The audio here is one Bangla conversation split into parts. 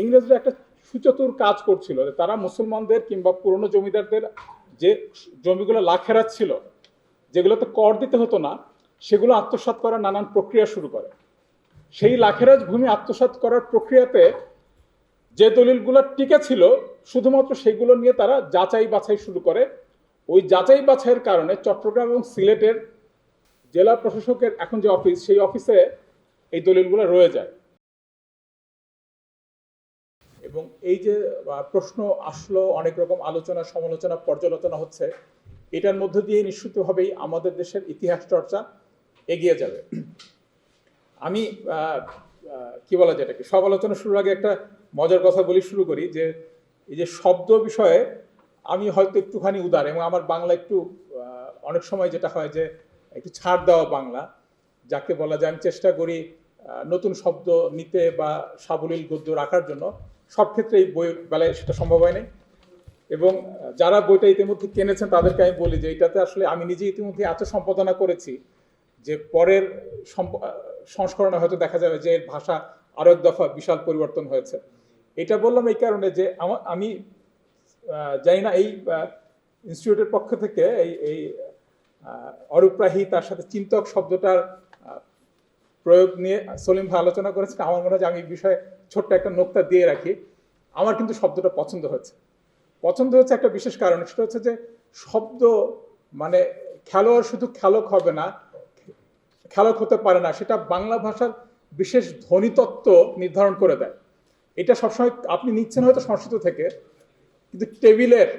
ইংরেজরা একটা সুচতুর কাজ করছিল, তারা মুসলমানদের কিংবা পুরনো জমিদারদের যে জমিগুলো লাখেরাত ছিল, যেগুলোতে কর দিতে হতো না, সেগুলো আত্মসাৎ করার নানান প্রক্রিয়া শুরু করে। সেই লাখেরাজ ভূমি আত্মসাৎ করার প্রক্রিয়াতে যে দলিলগুলো টিকে ছিল, শুধুমাত্র সেগুলো নিয়ে তারা যাচাই বাছাই শুরু করে। ওই যাচাই বাছাইয়ের কারণে চট্টগ্রাম এবং সিলেটের জেলা প্রশাসকের এখন যে অফিস, সেই অফিসে এই দলিলগুলো রয়ে যায়। এবং এই যে প্রশ্ন আসলো, অনেক রকম আলোচনা সমালোচনা পর্যালোচনা হচ্ছে, এটার মধ্য দিয়ে নিশ্চিতভাবেই আমাদের দেশের ইতিহাস চর্চা এগিয়ে যাবে। আমি কি বলা যায়, এটাকে সব আলোচনা শুরুর আগে একটা মজার কথা বলি, শুরু করি যে এই যে শব্দ বিষয়ে আমি হয়তো একটুখানি উদার, এবং আমার বাংলা একটু অনেক সময় যেটা হয় যে একটু ছাড় দেওয়া বাংলা, যাকে বলা যায়। আমি চেষ্টা করি নতুন শব্দ নিতে বা সাবলীল গদ্য রাখার জন্য। সব ক্ষেত্রে এই বইয়ের বেলায় সেটা সম্ভব হয় নাই। এবং যারা বইটা ইতিমধ্যে কিনেছেন তাদেরকে আমি বলি যে এটাতে আসলে আমি নিজে ইতিমধ্যে এত সম্পাদনা করেছি যে পরের সংস্করণে হয়তো দেখা যাবে যে এর ভাষা আরো এক দফা বিশাল পরিবর্তন হয়েছে। এটা বললাম এই কারণে যে আমি জানি না এই ইনস্টিটিউটের পক্ষ থেকে এই অরূপরাহী তার সাথে চিন্তক শব্দটার প্রয়োগ নিয়ে সলিম ভাই আলোচনা করেছেন। আমার মনে হয় যে আমি এই বিষয়ে ছোট্ট একটা নোক্তা দিয়ে রাখি। আমার কিন্তু শব্দটা পছন্দ হচ্ছে একটা বিশেষ কারণ, সেটা হচ্ছে যে শব্দ মানে খেলোয়াড় শুধু খেলক হবে না, খেলক হতে পারে না, সেটা বাংলা ভাষার বিশেষ ধ্বনিতত্ত্ব নির্ধারণ করে দেয়। এটা সবসময় আপনি নিচ্ছেন হয়তো সংস্কৃত থেকে, কিন্তু টেবিলের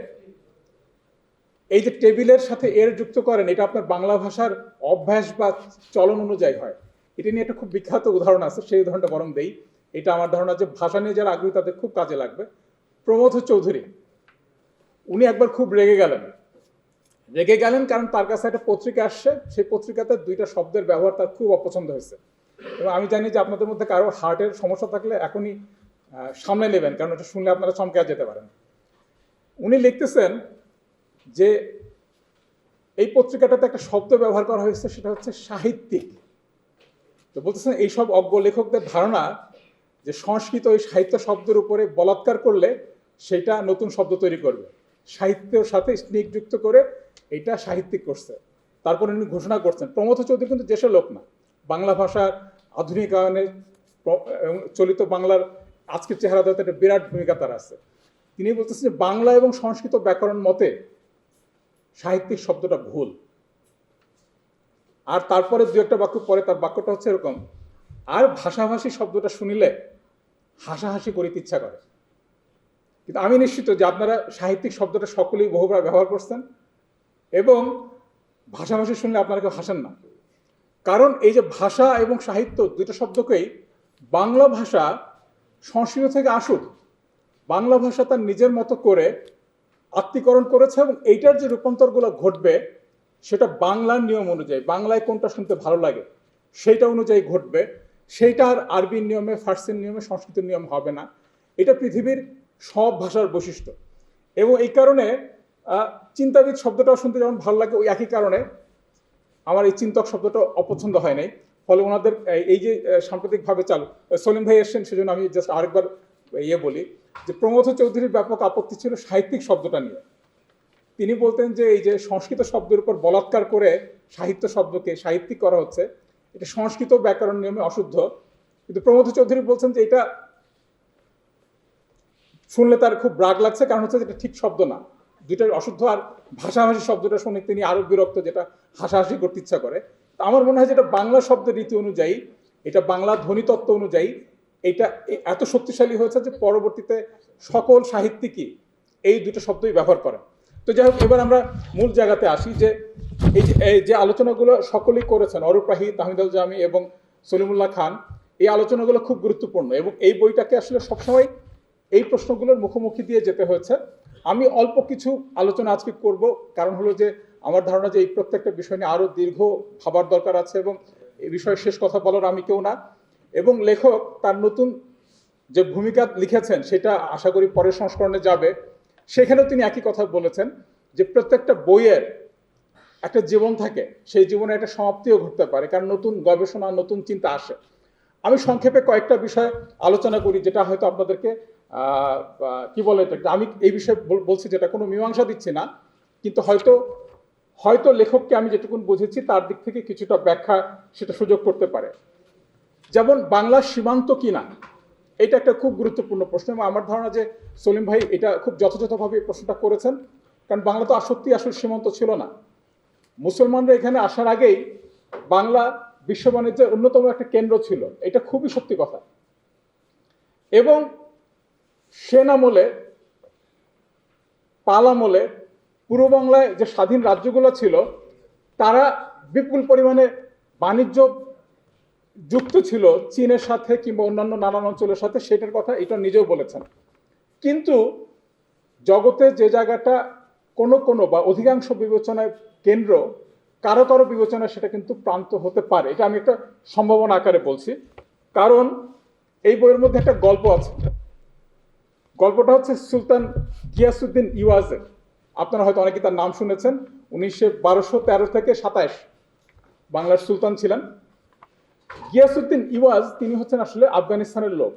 এই যে টেবিলের সাথে এর যুক্ত করেন, এটা আপনার বাংলা ভাষার অভ্যাস বা চলন অনুযায়ী হয়। এটা নিয়ে একটা খুব বিখ্যাত উদাহরণ আছে, সেই উদাহরণটা বরং দেই। এটা আমার ধারণা যে ভাষা নিয়ে যারা আগ্রহী তাদের খুব কাজে লাগবে। প্রমথ চৌধুরী, উনি একবার খুব রেগে গেলেন কারণ তার কাছে একটা পত্রিকা আসছে, সেই পত্রিকাতে দুইটা শব্দের ব্যবহার তার খুব অপছন্দ হয়েছে। এবং আমি জানি যে আপনাদের মধ্যে কারো হার্টের সমস্যা থাকলে এখনই সামনে নেবেন, কারণ এটা শুনলে আপনারা চমকে যেতে পারেন। উনি লিখতেছেন যে এই পত্রিকাটাতে একটা শব্দ ব্যবহার করা হয়েছে, সেটা হচ্ছে সাহিত্যিক। তো বলতেছেন এইসব অজ্ঞ লেখকদের ধারণা যে সংস্কৃত ওই সাহিত্য শব্দের উপরে বলাৎকার করলে সেটা নতুন শব্দ তৈরি করবে, সাহিত্যের সাথে স্নেক যুক্ত করে এটা সাহিত্যিক করছে। তারপর উনি ঘোষণা করছেন, প্রমথ চৌধুরী কিন্তু দেশের লোক না, বাংলা ভাষার আধুনিকায়নে চলিত বাংলার আজকের চেহারা দেওয়াতে একটা বিরাট ভূমিকা তার আছে। তিনি বলতেছেন যে বাংলা এবং সংস্কৃত ব্যাকরণ মতে সাহিত্যিক শব্দটা ভুল। আর তারপরে দু একটা বাক্য পরে তার বাক্যটা হচ্ছে এরকম, আর ভাষাভাষী শব্দটা শুনিলে হাসাহাসি করিতে ইচ্ছা করে। কিন্তু আমি নিশ্চিত যে আপনারা সাহিত্যিক শব্দটা সকলেই বহুবার ব্যবহার করছেন, এবং ভাষাভাষী শুনলে আপনারা কেউ হাসেন না। কারণ এই যে ভাষা এবং সাহিত্য দুটো শব্দকেই বাংলা ভাষা সংস্কৃত থেকে আসুক, বাংলা ভাষা তার নিজের মতো করে আত্মীকরণ করেছে, এবং এইটার যে রূপান্তরগুলো ঘটবে সেটা বাংলার নিয়ম অনুযায়ী, বাংলায় কোনটা শুনতে ভালো লাগে সেইটা অনুযায়ী ঘটবে। সেইটা আর আরবির নিয়মে, ফার্সির নিয়মে, সংস্কৃতের নিয়ম হবে না। এটা পৃথিবীর সব ভাষার বৈশিষ্ট্য। এবং এই কারণে চিন্তাবিদ শব্দটাও শুনতে যেমন ভালো লাগে, ওই একই কারণে আমার এই চিন্তক শব্দটা অপছন্দ হয় নাই। ফলে ওনাদের এই যে সাম্প্রতিকভাবে চালু, সলিম ভাই এসছেন সেজন্য আমি জাস্ট আরেকবার বলি যে প্রমথ চৌধুরীর ব্যাপক আপত্তি ছিল সাহিত্যিক শব্দটা নিয়ে। তিনি বলতেন যে এই যে সংস্কৃত শব্দের উপর বলাৎকার করে সাহিত্য শব্দকে সাহিত্যিক করা হচ্ছে, এটা সংস্কৃত ব্যাকরণ নিয়মে অশুদ্ধ। কিন্তু প্রমথ চৌধুরী বলছেন যে এটা শুনলে তার খুব রাগ লাগছে, কারণ হচ্ছে এটা ঠিক শব্দ না, দুইটার অশুদ্ধ। আর ভাষাভাষী শব্দটা শুনে তিনি আরো বিরক্ত, যেটা হাসাহাসি করতে ইচ্ছা করে। আমার মনে হয় যেটা বাংলা শব্দের রীতি অনুযায়ী, এটা বাংলা ধ্বনিতত্ত্ব অনুযায়ী এটা এত শক্তিশালী হয়েছে যে পরবর্তীতে সকল সাহিত্যিকই এই দুটো শব্দই ব্যবহার করেন। তো যাই হোক, এবার আমরা মূল জায়গাতে আসি যে এই যে আলোচনাগুলো সকলেই করেছেন, অরূপ রাহি, তাহমিদ আল জামি এবং সলিমুল্লাহ খান, এই আলোচনাগুলো খুব গুরুত্বপূর্ণ, এবং এই বইটাকে আসলে সবসময় এই প্রশ্নগুলোর মুখোমুখি দিয়ে যেতে হয়েছে। আমি অল্প কিছু আলোচনা আজকে করব, কারণ হলো যে আমার ধারণা যে এই প্রত্যেকটা বিষয় নিয়ে আরো দীর্ঘ ভাবার দরকার আছে, এবং এই বিষয়ে শেষ কথা বলার আমি কেউ না। এবং লেখক তার নতুন যে ভূমিকা লিখেছেন সেটা আশা করি পরের সংস্করণে যাবে, সেখানেও তিনি একই কথা বলেছেন যে প্রত্যেকটা বইয়ের একটা জীবন থাকে, সেই জীবনে একটা সমাপ্তিও ঘটতে পারে, কারণ নতুন গবেষণা, নতুন চিন্তা আসে। আমি সংক্ষেপে কয়েকটা বিষয় আলোচনা করি, যেটা হয়তো আপনাদেরকে কি বলে, আমি এই বিষয়ে বলছি যেটা কোনো মীমাংসা দিচ্ছি না, কিন্তু হয়তো হয়তো লেখককে আমি যেটুকুন বুঝেছি তার দিক থেকে কিছুটা ব্যাখ্যা সেটা সুযোগ করতে পারে। যেমন বাংলার সীমান্ত কি না, এটা একটা খুব গুরুত্বপূর্ণ প্রশ্ন, এবং আমার ধারণা যে সলিম ভাই এটা খুব যথাযথভাবে প্রশ্নটা করেছেন, কারণ বাংলা তো সত্যি আসলে সীমান্ত ছিল না। মুসলমানরা এখানে আসার আগেই বাংলা বিশ্ব বাণিজ্যের অন্যতম একটা কেন্দ্র ছিল, এটা খুবই সত্যি কথা। এবং সেন আমলে, পাল আমলে পূর্ব বাংলায় যে স্বাধীন রাজ্যগুলো ছিল তারা বিপুল পরিমাণে বাণিজ্য যুক্ত ছিল চীনের সাথে কিংবা অন্যান্য নানান অঞ্চলের সাথে, সেটার কথা এটা নিজেও বলেছেন। কিন্তু জগতে যে জায়গাটা কোনো কোনো বা অধিকাংশ বিবেচনায় কেন্দ্র, কারো কারো বিবেচনায় সেটা কিন্তু প্রান্ত হতে পারে, এটা আমি একটা সম্ভাবনা আকারে বলছি। কারণ এই বইয়ের মধ্যে একটা গল্প আছে, গল্পটা হচ্ছে সুলতান গিয়াসউদ্দিন ইওয়াজের। আপনারা হয়তো অনেকে তার নাম শুনেছেন। 1213 থেকে 27 বাংলার সুলতান ছিলেন। গিয়াসউদ্দিন ইওয়াজ তিনি হচ্ছেন আসলে আফগানিস্তানের লোক।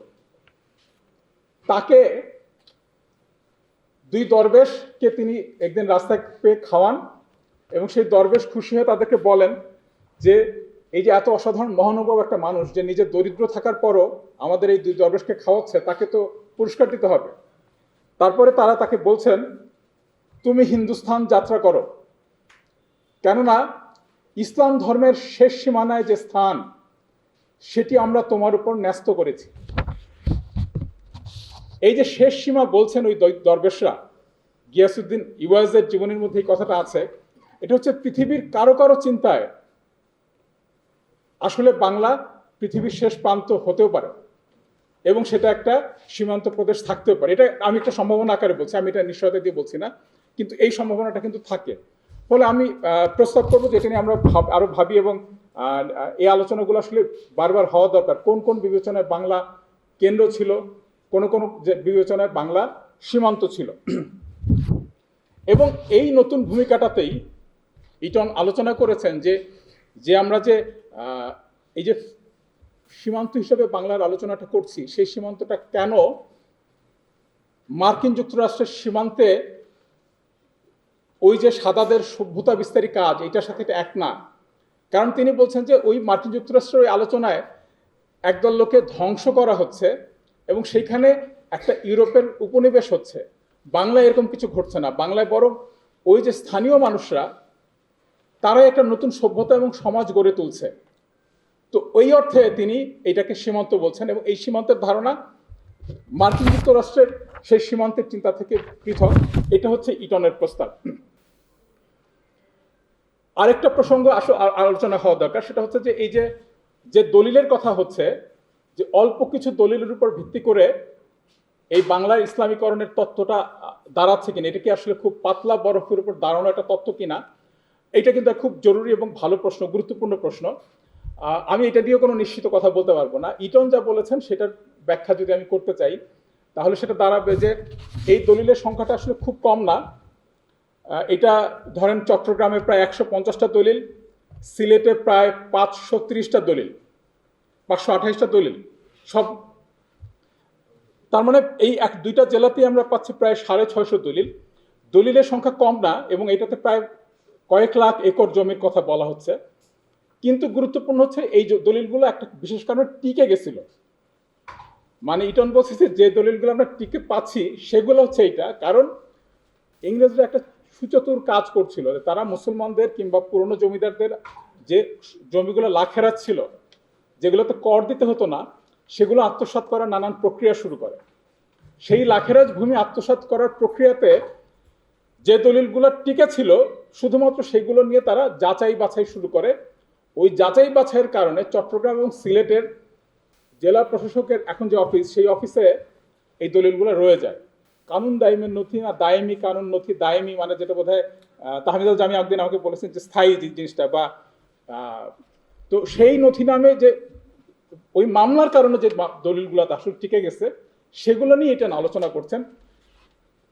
তাকে দুই দরবেশকে তিনি একদিন রাস্তায় পেয়ে খাওয়ান, এবং সেই দরবেশ খুশি হয়ে তাদেরকে বলেন যে এই যে এত অসাধারণ মহানুভব একটা মানুষ, যে নিজের দরিদ্র থাকার পরও আমাদের এই দুই দরবেশকে খাওয়াচ্ছে, তাকে তো পুরস্কার দিতে হবে। তারপরে তারা তাকে বলছেন, তুমি হিন্দুস্তান যাত্রা করো, কেননা ইসলাম ধর্মের শেষ সীমানায় যে স্থান সেটি আমরা তোমার উপর ন্যস্ত করেছি। এই যে শেষ সীমা বলছেন ওই দরবেশরা, গিয়াসউদ্দিন ইওয়াজের জীবনের মধ্যে এই কথাটা আছে। এটা হচ্ছে পৃথিবীর কারো কারো চিন্তায় আসলে বাংলা পৃথিবীর শেষ প্রান্ত হতেও পারে, এবং সেটা একটা সীমান্ত প্রদেশ থাকতেও পারে। এটা আমি একটা সম্ভাবনা আকারে বলছি, আমি এটা নিশ্চয়তা দিয়ে বলছি না, কিন্তু এই সম্ভাবনাটা কিন্তু থাকে। ফলে আমি প্রস্তাব করবো যে এটা নিয়ে আমরা আরো ভাবি, এবং এই আলোচনাগুলো আসলে বারবার হওয়া দরকার। কোন কোন বিবেচনায় বাংলা কেন্দ্র ছিল, কোন কোন বিবেচনায় বাংলা সীমান্ত ছিল। এবং এই নতুন ভূমিকাটাতেই ইটন আলোচনা করেছেন যে যে আমরা যে এই যে সীমান্ত হিসেবে বাংলার আলোচনাটা করছি, সেই সীমান্তটা কেন মার্কিন যুক্তরাষ্ট্রের সীমান্তে ওই যে সাদাদের সভ্যতা বিস্তারী কাজ, এটার সাথে এটা এক না। কারণ তিনি বলছেন যে ওই মার্কিন যুক্তরাষ্ট্রের ওই আলোচনায় একদল লোকে ধ্বংস করা হচ্ছে, এবং সেইখানে একটা ইউরোপের উপনিবেশ হচ্ছে। বাংলায় এরকম কিছু ঘটছে না। বাংলায় বরং ওই যে স্থানীয় মানুষরা, তারাই একটা নতুন সভ্যতা এবং সমাজ গড়ে তুলছে। তো ওই অর্থে তিনি এটাকে সীমান্ত বলছেন, এবং এই সীমান্তের ধারণা মার্কিন যুক্তরাষ্ট্রের সেই সীমান্তের চিন্তা থেকে পৃথক। এটা হচ্ছে ইটনের প্রস্তাব। আরেকটা প্রসঙ্গ আলোচনা হওয়া দরকার, সেটা হচ্ছে যে এই যে দলিলের কথা হচ্ছে, যে অল্প কিছু দলিলের উপর ভিত্তি করে এই বাংলার ইসলামীকরণের তত্ত্বটা দাঁড়াচ্ছে কিনা, এটা কি আসলে খুব পাতলা বরফের উপর দাঁড়ানো একটা তত্ত্ব কিনা, এটা কিন্তু খুব জরুরি এবং ভালো প্রশ্ন, গুরুত্বপূর্ণ প্রশ্ন। আমি এটা দিয়ে কোনো নিশ্চিত কথা বলতে পারবো না। ইটন যা বলেছেন সেটার ব্যাখ্যা যদি আমি করতে চাই, তাহলে সেটা দাঁড়াবে যে এই দলিলের সংখ্যাটা আসলে খুব কম না। এটা ধরেন চট্টগ্রামে প্রায় 150টা দলিল, সিলেটে প্রায় 530টা দলিল, 528টা দলিল, সব। তার মানে এই দুইটা জেলাতেই আমরা পাচ্ছি প্রায় 650 দলিল। দলিলের সংখ্যা কম না, এবং এটাতে প্রায় কয়েক লাখ একর জমির কথা বলা হচ্ছে। কিন্তু গুরুত্বপূর্ণ হচ্ছে এই দলিলগুলো একটা বিশেষ কারণে টিকে গেছিল। মানে ইটন বলছে যে দলিলগুলো আমরা টিকে পাচ্ছি সেগুলো হচ্ছে এইটা, কারণ ইংরেজরা একটা সুচতুর কাজ করছিল। তারা মুসলমানদের কিংবা পুরনো জমিদারদের যে জমিগুলো লাখেরাত ছিল, যেগুলোতে কর দিতে হতো না, সেগুলো আত্মসাৎ করার নানান প্রক্রিয়া শুরু করে। সেই লাখেরাজ ভূমি আত্মসাৎ করার প্রক্রিয়াতে যে দলিলগুলো টিকে ছিল, শুধুমাত্র সেগুলো নিয়ে তারা যাচাই বাছাই শুরু করে। ওই যাচাই বাছাইয়ের কারণে চট্টগ্রাম এবং সিলেটের জেলা প্রশাসকের এখন যে অফিস, সেই অফিসে এই দলিলগুলো রয়ে যায়। কানুন দায়মের নথি না দায়মি কানুন নথি, দায়মি মানে যেটা বোধ হয় তাহমিদুল জামি একদিন আমাকে বলেছেন যে স্থায়ী জিনিসটা, বা তো সেই নথি নামে যে ওই মামলার কারণে যে দলিলগুলো আসলে টিকে গেছে, সেগুলো নিয়ে এটা আলোচনা করছেন।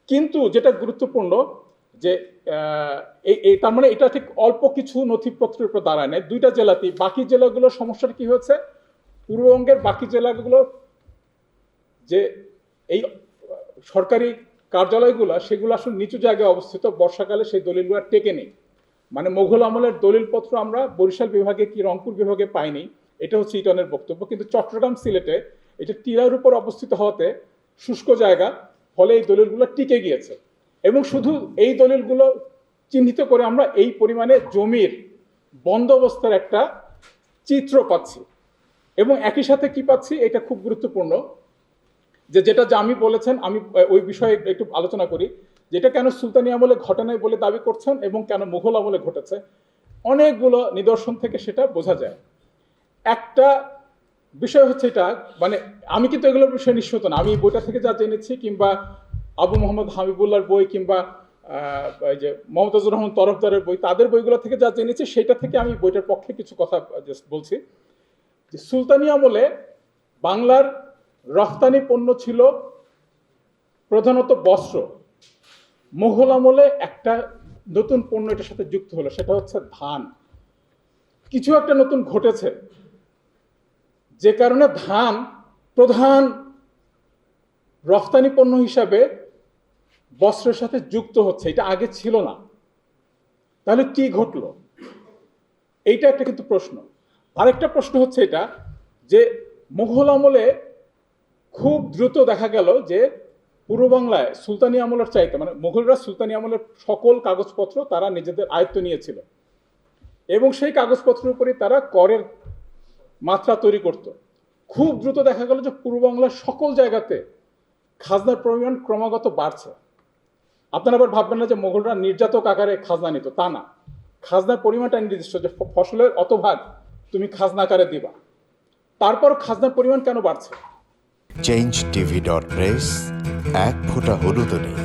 কিন্তু যেটা গুরুত্বপূর্ণ যে তার মানে এটা ঠিক অল্প কিছু নথিপত্রের উপর দাঁড়ায় না দুইটা জেলাতেই। বাকি জেলাগুলোর সমস্যাটা কি হয়েছে, পূর্ববঙ্গের বাকি জেলাগুলো যে এই সরকারি কার্যালয়গুলো সেগুলো আসলে নিচু জায়গায় অবস্থিত, বর্ষাকালে সেই দলিলগুলো টেকে নেই। মানে মোঘল আমলের দলিলপত্র আমরা বরিশাল বিভাগে কি রংপুর বিভাগে পাইনি, এটা হচ্ছে ইটনের বক্তব্য। কিন্তু চট্টগ্রাম, সিলেটে এটা টিলার উপর অবস্থিত হওয়াতে শুষ্ক জায়গা, ফলে এই দলিলগুলো টিকে গিয়েছে। এবং শুধু এই দলিলগুলো চিহ্নিত করে আমরা এই পরিমাণে জমির বন্দোবস্তের একটা চিত্র পাচ্ছি। এবং একই সাথে কি পাচ্ছি, এটা খুব গুরুত্বপূর্ণ, যেটা জামি বলেছেন, আমি ওই বিষয়ে একটু আলোচনা করি, যেটা কেন সুলতানি আমলে ঘটে নাই বলে দাবি করছেন এবং কেন মুঘল আমলে ঘটেছে। অনেকগুলো নিদর্শন থেকে সেটা বোঝা যায়। একটা বিষয় হচ্ছে এটা, মানে আমি কিন্তু এগুলোর বিষয়ে নিশ্চিত না, আমি বইটা থেকে যা জেনেছি, কিংবা আবু মোহাম্মদ হাবিবুল্লাহর বই, কিংবা এই যে মমতাজুর রহমান তরফদারের বই, তাদের বইগুলো থেকে যা জেনেছি সেটা থেকে আমি বইটার পক্ষে কিছু কথা বলছি। যে সুলতানি আমলে বাংলার রফতানি পণ্য ছিল প্রধানত বস্ত্র। মুঘল আমলে একটা নতুন পণ্য এটার সাথে যুক্ত হলো, সেটা হচ্ছে ধান। কিছু একটা নতুন ঘটেছে, যে কারণে ধান প্রধান রফতানি পণ্য হিসাবে বস্ত্রের সাথে যুক্ত হচ্ছে, এটা আগে ছিল না। তাহলে কি ঘটলো, এইটা একটা কিন্তু প্রশ্ন। আরেকটা প্রশ্ন হচ্ছে এটা, যে মুঘল আমলে খুব দ্রুত দেখা গেল যে পূর্ব বাংলায় সুলতানি আমলের চাইতে, মানে মুঘলরা সুলতানি আমলের সকল কাগজপত্র তারা নিজেদের আয়ত্ত নিয়েছিল এবং সেই কাগজপত্রের উপরে তারা করের মাত্রা তৈরি করত। খুব দ্রুত দেখা গেল যে পূর্ব বাংলার সকল জায়গাতে খাজনার পরিমাণ ক্রমাগত বাড়ছে। আপনারা আবার ভাববেন না যে মুঘলরা নির্যাতক আকারে খাজনা নিত, তা না। খাজনার পরিমাণটা নির্দিষ্ট, যে ফসলের অত ভাগ তুমি খাজনা আকারে দিবা। তারপর খাজনার পরিমাণ কেন বাড়ছে? changeTV.press, এক ফোঁটা হলুদও নেই।